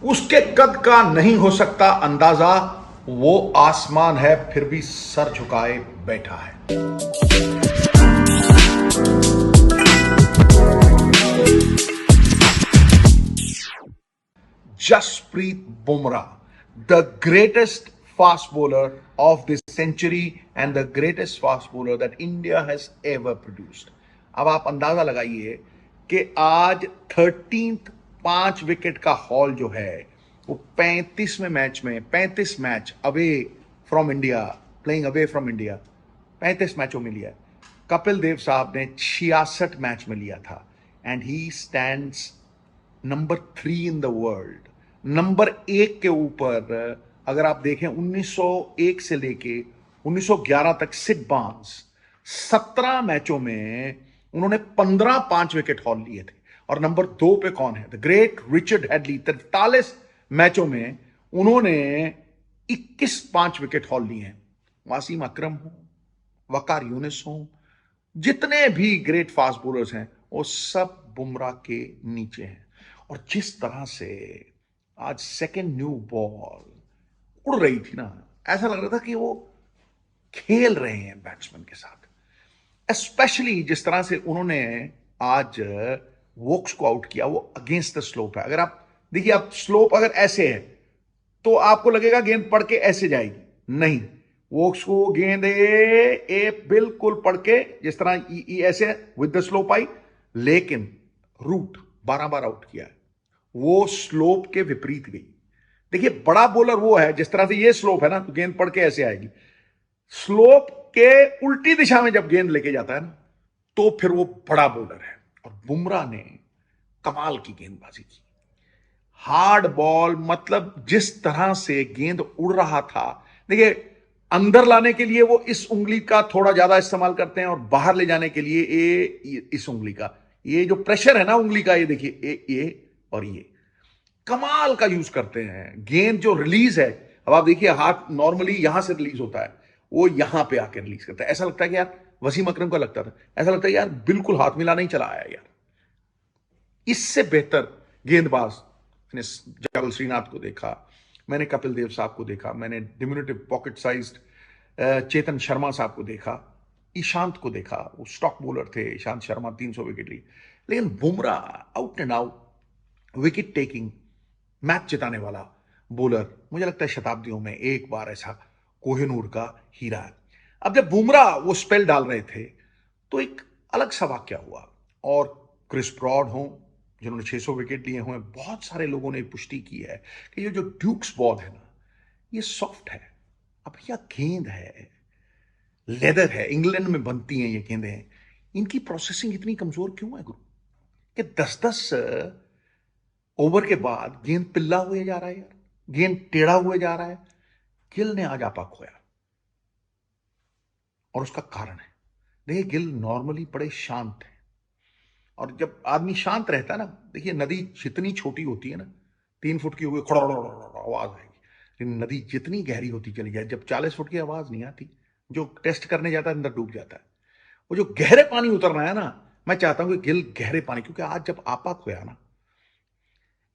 उसके कद का नहीं हो सकता अंदाजा, वो आसमान है फिर भी सर झुकाए बैठा है। Jasprit Bumrah, the greatest fast bowler of this century and the greatest fast bowler that India has ever produced. अब आप अंदाजा लगाइए कि आज 13th 5 विकेट का हॉल जो है वो 35 match away from India, playing away from India 35 मैचों में लिया। कपिल देव साहब ने 66 मैच में लिया था and he stands number 3 in the world. Number 1 के ऊपर अगर आप देखें 1901 से लेके 1911 तक सिड बार्न्स 17 मैचों में उन्होंने 15 5 विकेट हॉल लिए थे। और नंबर 2 पे कौन है? द ग्रेट रिचर्ड हेडली, 43 मैचों में उन्होंने 21 5 विकेट हॉल लिए हैं। वासीम अकरम हो, वकार यूनिस हो, जितने भी ग्रेट फास्ट बॉलर्स हैं वो सब बुमराह के नीचे हैं। और जिस तरह से आज सेकेंड न्यू बॉल उड़ रही थी ना, ऐसा लग रहा था कि वो खेल रहे हैं बैट्समैन के साथ। स्पेशली जिस तरह से उन्होंने आज वोक्स को आउट किया, वो अगेंस्ट द स्लोप है। अगर आप देखिए, आप स्लोप अगर ऐसे है तो आपको लगेगा गेंद पड़ के ऐसे जाएगी, नहीं, वोक्स को गेंद ए बिल्कुल पड़ के जिस तरह ऐसे विद द स्लोप आई, लेकिन रूट 12 बार आउट किया है, वो स्लोप के विपरीत गई। देखिए, बड़ा बॉलर वो है जिस तरह से ये स्लोप है ना तो गेंद पड़ के ऐसे आएगी, स्लोप के उल्टी दिशा में जब गेंद लेके जाता है ना तो फिर वो बड़ा बॉलर है। और बुमराह ने कमाल की गेंदबाजी की, हार्ड बॉल, मतलब जिस तरह से गेंद उड़ रहा था। देखिए, अंदर लाने के लिए वो इस उंगली का थोड़ा ज्यादा इस्तेमाल करते हैं और बाहर ले जाने के लिए इस उंगली का, ये जो प्रेशर है ना उंगली का, ये देखिए ये और ये कमाल का यूज करते हैं। गेंद जो रिलीज है, अब आप देखिए, हाथ नॉर्मली यहां से रिलीज होता है, वो यहां पे आकर रिलीज करता है। ऐसा लगता है कि यार वसीम अकरम का लगता था, ऐसा लगता है यार बिल्कुल हाथ मिलाना ही चला आया यार। इससे बेहतर गेंदबाज मैंने जावल श्रीनाथ को देखा, मैंने कपिल देव साहब को देखा, मैंने डिमिनुटिव पॉकेट साइज्ड चेतन शर्मा साहब को देखा, ईशांत को देखा, वो स्टॉक बॉलर थे ईशांत शर्मा, 300 विकेट ली। लेकिन Bumrah out and out wicket taking, match जिताने वाला बॉलर, मुझे लगता है शताब्दियों में एक बार ऐसा कोहिनूर का हीरा है। अब जब बुमराह वो स्पेल डाल रहे थे तो एक अलग सा वाक्या हुआ, और क्रिस ब्रॉड हो जिन्होंने 600 विकेट लिए हुए, बहुत सारे लोगों ने पुष्टि की है कि ये जो ड्यूक्स बॉल है ना, ये सॉफ्ट है। अब भैया गेंद है, लेदर है, इंग्लैंड में बनती हैं ये गेंदें, इनकी प्रोसेसिंग इतनी कमजोर क्यों है गुरु, कि 10-10 ओवर के बाद गेंद पिल्ला हुए जा रहा है यार, गेंद टेढ़ा हुए जा रहा है। गिल ने आज आपा खोया और उसका कारण है, देखिए गिल नॉर्मली बड़े शांत है, और जब आदमी शांत रहता है ना, देखिए नदी जितनी छोटी होती है ना, 3 फुट की हुई खड़ा आवाज आएगी, लेकिन नदी जितनी गहरी होती चली जाए, जब 40 फुट की आवाज नहीं आती, जो टेस्ट करने जाता है अंदर डूब जाता है। वो जो गहरे पानी उतरना है ना, मैं चाहता हूं कि गिल गहरे पानी, क्योंकि आज जब आपा खोया ना,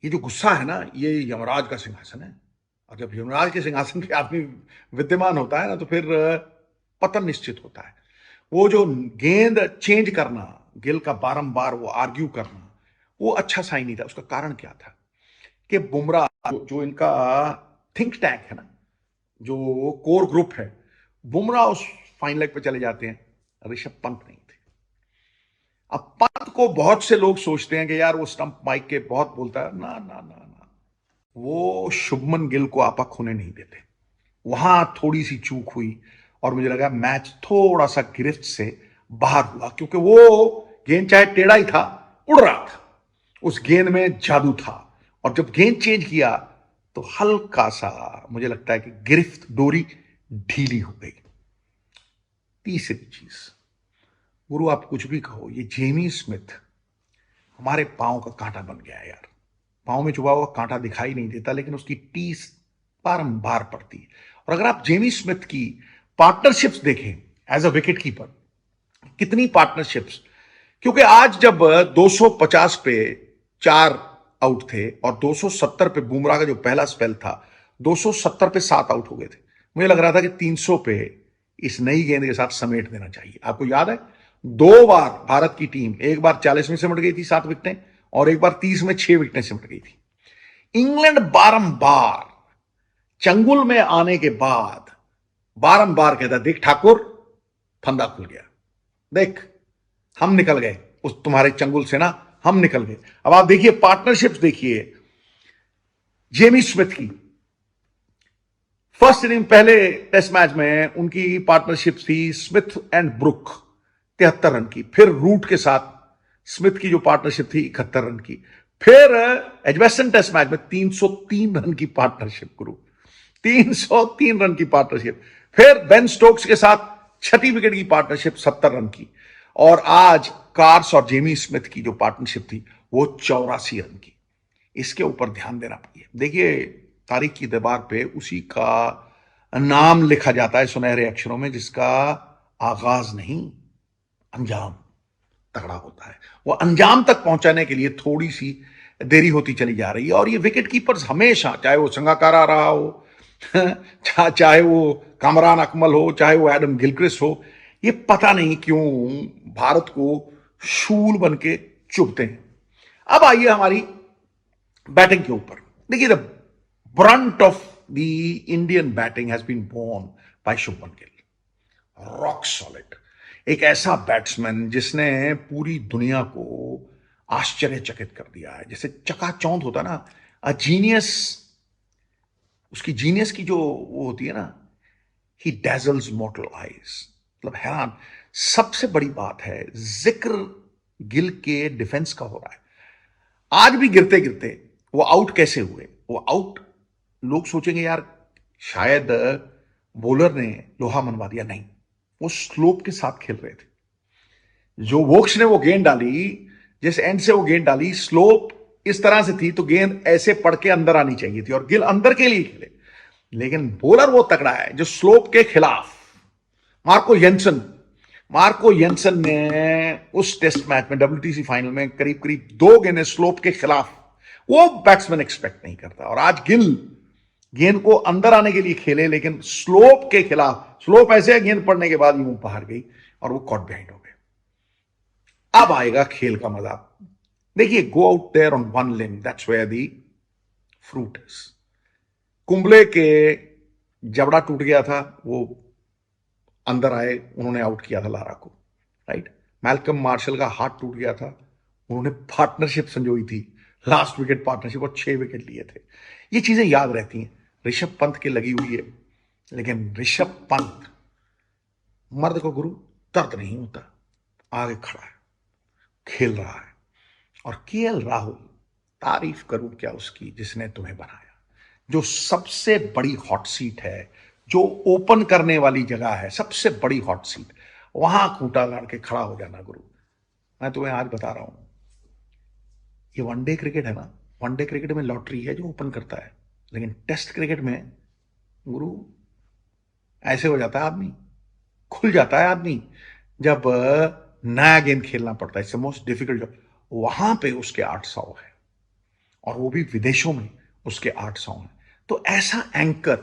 ये जो गुस्सा है ना, ये यमराज का सिंहासन है, और जब यमराज के सिंहासन पे आदमी विद्यमान होता है ना तो फिर पतन निश्चित होता है। वो जो गेंद चेंज करना, गिल का बारंबार वो आर्ग्यू करना, वो अच्छा साइन नहीं था। उसका कारण क्या था कि बुमराह जो इनका थिंक टैंक है ना, जो कोर ग्रुप है, बुमराह उस फाइन लेग पे चले जाते हैं, ऋषभ पंत नहीं थे। अब पंत को बहुत से लोग सोचते हैं कि यार वो स्टंप माइक के बहुत बोलता है, ना ना ना ना, वो शुभमन गिल को आपा खोने नहीं देते। वहां थोड़ी सी चूक हुई और मुझे लगा मैच थोड़ा सा गिरफ्त से बाहर हुआ, क्योंकि वो गेंद चाहे टेढ़ा ही था, उड़ रहा था, उस गेंद में जादू था। और जब गेंद चेंज किया तो हल्का सा मुझे लगता है कि गिरफ्त डोरी ढीली हो गई। तीसरी चीज, गुरु आप कुछ भी कहो, ये जेमी स्मिथ हमारे पांव का कांटा बन गया है यार। पांव में चुभा हुआ कांटा दिखाई नहीं देता, लेकिन उसकी टीस बारंबार पड़ती है। और अगर आप जेमी स्मिथ की पार्टनरशिप्स देखें एज अ विकेट कीपर, कितनी पार्टनरशिप्स, क्योंकि आज जब 250 पे 4 आउट थे और 270 पे बुमराह का जो पहला स्पेल था 270 पे 7 आउट हो गए थे। मुझे लग रहा था कि 300 पे इस नई गेंद के साथ समेट देना चाहिए। आपको याद है 2 बार भारत की टीम, एक बार 40 में सिमट गई थी 7 विकेटें और एक बार 30 में 6 विकेटें सिमट गई थी। इंग्लैंड बारंबार चंगुल में आने के बाद बारंबार कहता देख ठाकुर फंदा खुल गया, देख हम निकल गए उस तुम्हारे चंगुल से ना, हम निकल गए। अब आप देखिए पार्टनरशिप्स देखिए जेमी स्मिथ की फर्स्ट इनिंग पहले टेस्ट मैच में उनकी पार्टनरशिप थी स्मिथ एंड ब्रुक 73 रन की, फिर रूट के साथ स्मिथ की जो पार्टनरशिप थी 71 रन की, फिर एजबेस्टन टेस्ट मैच में 303 रन की पार्टनरशिप ग्रुप, 303 रन की पार्टनरशिप, फिर बेन स्टोक्स के साथ 6 विकेट की पार्टनरशिप 70 रन की, और आज कार्स और जेमी स्मिथ की जो पार्टनरशिप थी वो 84 रन की। इसके ऊपर ध्यान देना पड़ेगा। देखिए तारीख की दीवार पे उसी का नाम लिखा जाता है सुनहरे अक्षरों में जिसका आगाज नहीं अंजाम तगड़ा होता है। वो अंजाम तक पहुंचाने के लिए थोड़ी सी देरी होती चली जा रही है। और ये विकेट कीपर्स हमेशा, चाहे वो संगाकारा रहा हो चाहे वो कामरान अकमल हो, चाहे वो एडम गिलक्रिस्ट हो, ये पता नहीं क्यों भारत को शूल बन के चुभते हैं। अब आइए हमारी बैटिंग के ऊपर। देखिए the brunt of the Indian batting has been borne by Shubman Gill, rock solid, एक ऐसा बैट्समैन जिसने पूरी दुनिया को आश्चर्यचकित कर दिया है। जैसे चकाचौंध होता ना, अ जीनियस, उसकी जीनियस की जो वो होती है ना, ही डैजल्स मॉर्टल आइज, मतलब हैरान। सबसे बड़ी बात है जिक्र गिल के डिफेंस का हो रहा है। आज भी गिरते गिरते वो आउट कैसे हुए? वो आउट लोग सोचेंगे यार शायद बॉलर ने लोहा मनवा दिया, नहीं, वो स्लोप के साथ खेल रहे थे। जो वोक्स ने वो गेंद डाली, जिस एंड से वो गेंद डाली, स्लोप इस तरह से थी तो गेंद ऐसे पड़ के अंदर आनी चाहिए थी और गिल अंदर के लिए खेले। लेकिन बॉलर वो तगड़ा है जो स्लोप के खिलाफ, मार्को येंसन ने उस टेस्ट मैच में WTC फाइनल में करीब करीब 2 गेंदें स्लोप के खिलाफ, वो बैट्समैन एक्सपेक्ट नहीं करता। और आज गिल गेंद को अंदर आने के लिए खेले लेकिन स्लोप के खिलाफ, स्लोप ऐसे गेंद पड़ने के बाद यूं बाहर गई और वो कॉट बिहाइंड हो गए। अब आएगा खेल का मजा। देखिए go out there on one limb, that's where the fruit is. Kumble के जबड़ा टूट गया था, वो अंदर आए, उन्होंने आउट किया था लारा को, राइट। मैल्कम मार्शल का हाथ टूट गया था, उन्होंने पार्टनरशिप संजोई थी, लास्ट विकेट पार्टनरशिप, और 6 विकेट लिए थे। ये चीजें याद रहती हैं। ऋषभ पंत के लगी हुई है, लेकिन ऋषभ पंत मर्द को गुरु दर्द नहीं होता, आगे खड़ा है, खेल रहा है। और KL राहुल, तारीफ करूं क्या उसकी जिसने तुम्हें बनाया। जो सबसे बड़ी हॉट सीट है, जो ओपन करने वाली जगह है, सबसे बड़ी हॉट सीट, वहां खूंटा गाड़ के खड़ा हो जाना गुरु। मैं तुम्हें आज बता रहा हूं, ये वनडे क्रिकेट है ना, वनडे क्रिकेट में लॉटरी है जो ओपन करता है, लेकिन टेस्ट क्रिकेट में गुरु ऐसे हो जाता है आदमी, खुल जाता है आदमी जब नया गेम खेलना पड़ता है। It's the most difficult job. वहां पे उसके 800 है और वो भी विदेशों में उसके 800 हैं। तो ऐसा एंकर,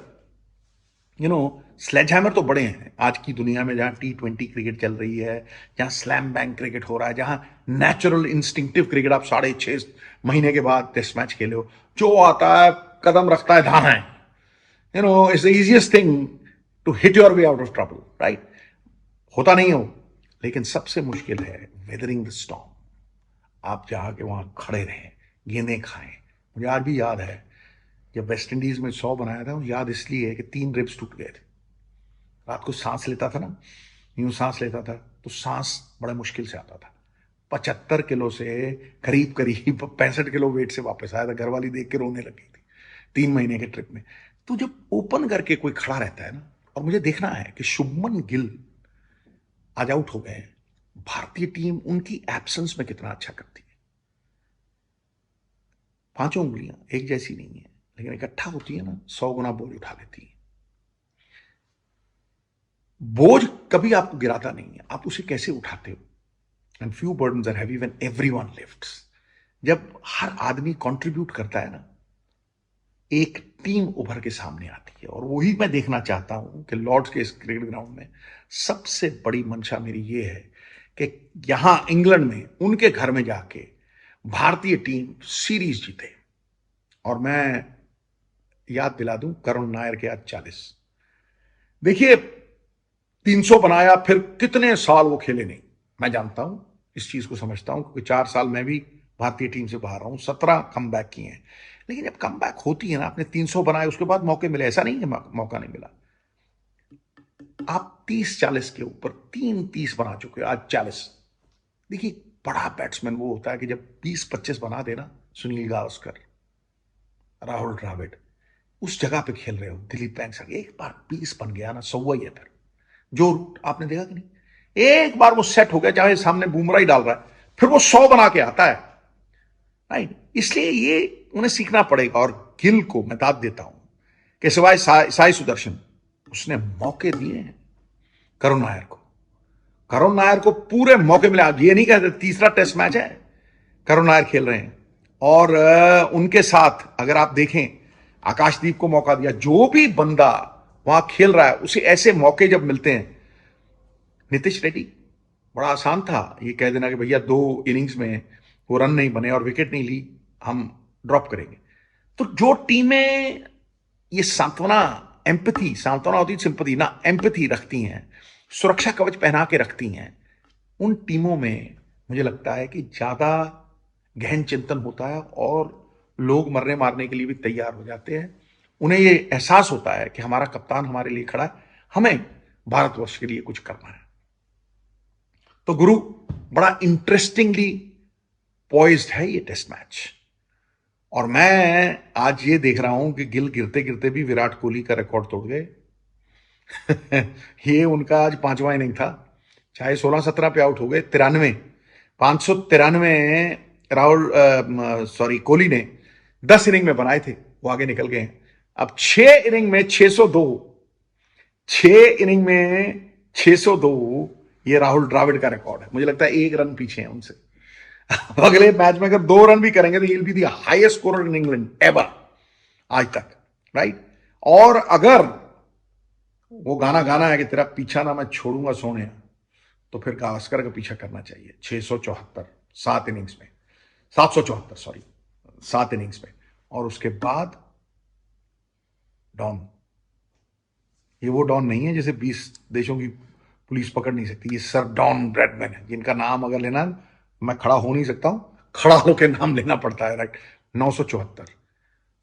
स्लेज हैमर तो बड़े हैं आज की दुनिया में, जहां T20 क्रिकेट चल रही है, जहां स्लैम बैंक क्रिकेट हो रहा है, जहां नेचुरल इंस्टिंक्टिव क्रिकेट, आप 6.5 महीने के बाद टेस्ट मैच खेले हो, जो आता है कदम रखता है धान है, it's the easiest thing to hit your way out of trouble, right. होता नहीं हो, लेकिन सबसे मुश्किल है वेदरिंग द स्टॉर्म। आप जाके वहां खड़े रहें, गेंदें खाएं। मुझे आज भी याद है जब वेस्ट इंडीज में 100 बनाया था, याद इसलिए है कि 3 रिब्स टूट गए थे। रात को सांस लेता था ना, यूं सांस लेता था तो सांस बड़े मुश्किल से आता था। 75 किलो से करीब करीब 65 किलो वेट से वापस आया था। घरवाली देख के रोने लगी थी 3 महीने के ट्रिप में। तो जब ओपन करके कोई खड़ा रहता है ना, और मुझे देखना है कि शुभमन गिल आज आउट हो गए, भारतीय टीम उनकी एब्सेंस में कितना अच्छा करती है। 5 उंगलियां एक जैसी नहीं है, लेकिन इकट्ठा होती है ना, 100 गुना बोझ उठा लेती है। बोझ कभी आपको गिराता नहीं है, आप उसे कैसे उठाते हो। And few burdens are heavy when everyone lifts. जब हर आदमी कंट्रीब्यूट करता है ना, एक टीम उभर के सामने आती है। और वही मैं देखना चाहता हूं कि लॉर्ड्स के इस क्रिकेट ग्राउंड में सबसे बड़ी मंशा मेरी ये है कि यहां इंग्लैंड में उनके घर में जाके भारतीय टीम सीरीज जीते। और मैं याद दिला दूं, करुण नायर के आज 40। देखिए, 300 बनाया, फिर कितने साल वो खेले नहीं। मैं जानता हूं, इस चीज को समझता हूं, क्योंकि 4 साल मैं भी भारतीय टीम से बाहर रहा हूं, 17 कम बैक किए हैं। लेकिन जब कम बैक होती है ना, आपने 300 बनाए, उसके बाद मौके मिले, ऐसा नहीं है मौका नहीं मिला। आप 30-40 के ऊपर 3 30 बना चुके हो, आज 40। देखिए, बड़ा बैट्समैन वो होता है कि जब 20-25 बना देना, सुनील गावस्कर, राहुल द्रविड़, उस जगह पे खेल रहे हो, दिलीप वेंकसर, एक बार 20 बन गया ना, सौ ही है। फिर जो रूट आपने देखा कि नहीं, एक बार वो सेट हो गया, चाहे सामने बुमराह ही डाल रहा है, फिर वो 100 बना के आता है। राइट, इसलिए ये उन्हें सीखना पड़ेगा। और गिल को मैं दाद देता हूं कि सिवाय साई सुदर्शन, उसने मौके दिए हैं करुण नायर को। करुण नायर को पूरे मौके मिले। आप ये नहीं कहते, तीसरा टेस्ट मैच है, करुण नायर खेल रहे हैं। और उनके साथ अगर आप देखें, आकाशदीप को मौका दिया। जो भी बंदा वहां खेल रहा है, उसे ऐसे मौके जब मिलते हैं। नीतीश रेड्डी, बड़ा आसान था ये कह देना कि भैया 2 इनिंग्स में वो रन नहीं बने और विकेट नहीं ली, हम ड्रॉप करेंगे। तो जो टीमें ये सांत्वना, एम्पैथी, सांत्वना होती है सिंपैथी ना, एम्पैथी रखती हैं, सुरक्षा कवच पहना के रखती हैं, उन टीमों में मुझे लगता है कि ज्यादा गहन चिंतन होता है और लोग मरने मारने के लिए भी तैयार हो जाते हैं। उन्हें ये एहसास होता है कि हमारा कप्तान हमारे लिए खड़ा है, हमें भारतवर्ष के लिए कुछ करना है। तो गुरु, बड़ा इंटरेस्टिंगली पॉइज्ड है ये टेस्ट मैच। और मैं आज ये देख रहा हूं कि गिल गिरते गिरते भी विराट कोहली का रिकॉर्ड तोड़ गए। ये उनका आज 5वां इनिंग था, चाहे 16-17 पे आउट हो गए। 593 राहुल कोहली ने 10 इनिंग में बनाए थे, वो आगे निकल गए हैं। अब 6 इनिंग में 602, 6 इनिंग में 602, ये राहुल द्रविड़ का रिकॉर्ड है। मुझे लगता है 1 रन पीछे है उनसे। अगले मैच में अगर 2 रन भी करेंगे तो he'll be the highest scorer in England ever आज तक, राइट। और अगर वो गाना गाना है कि तेरा पीछा ना मैं छोड़ूंगा सोने, तो फिर गावस्कर का पीछा करना चाहिए। 674 7 इनिंग्स में, 774 सॉरी, 7 इनिंग्स में। और उसके बाद डॉन, ये वो डॉन नहीं है जिसे 20 देशों की पुलिस पकड़ नहीं सकती। ये सर डॉन ब्रैडमैन है, जिनका नाम अगर लेना, मैं खड़ा हो नहीं सकता हूं, खड़ा होकर नाम लेना पड़ता है, राइट। 974।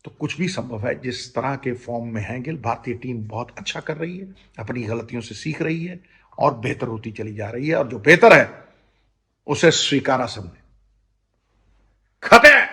तो कुछ भी संभव है। जिस तरह के फॉर्म में है गिल, भारतीय टीम बहुत अच्छा कर रही है, अपनी गलतियों से सीख रही है और बेहतर होती चली जा रही है। और जो बेहतर है उसे स्वीकारा सबने। खतरे